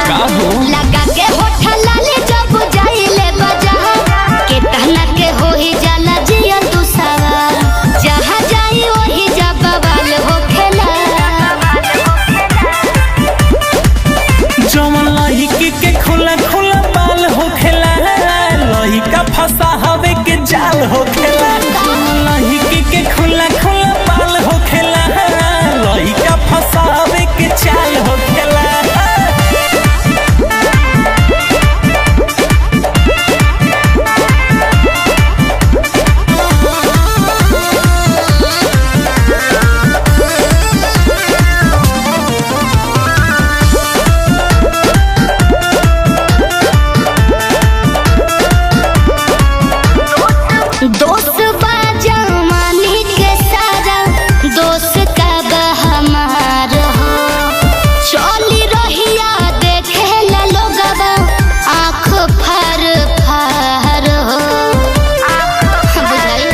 लगा के होठा लाले जब जाइले बाजार के तहना के होई जाला जिया तू सवार जहाँ जाई वही जब बवाल होखेला जवन लहिकी के खुला खुला बाल होखेला लहिका फंसा हवे के जाल होखेला लहिकी के खुला खुला बाल होखेला लहिका फंसा हवे के चाल होखेला। दोस्त बा जवानी के सारा दोस्त का हमार हो चली रहिया देखे ला लोगवा आँख फर फर हो बुझाई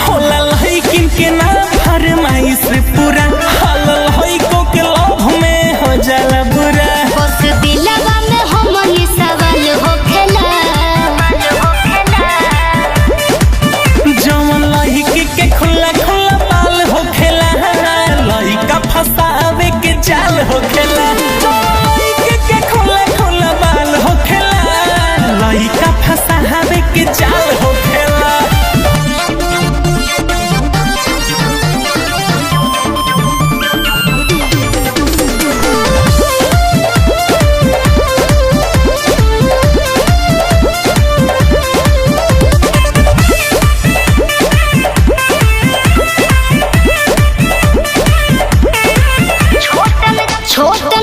होला लहिकिन के ना फरमाइश पूरा हल लहिको के लोभ में हो जाला बुरा बस दिलवा में हमनी सवाल होखेला जवन लहिकी के खुला खुला बाल होखेला लहिका फंसावे के जाल होखेला लहिकी के खुला खुला बाल होखेला लहिका फंसावे के जाल होखेला। छोट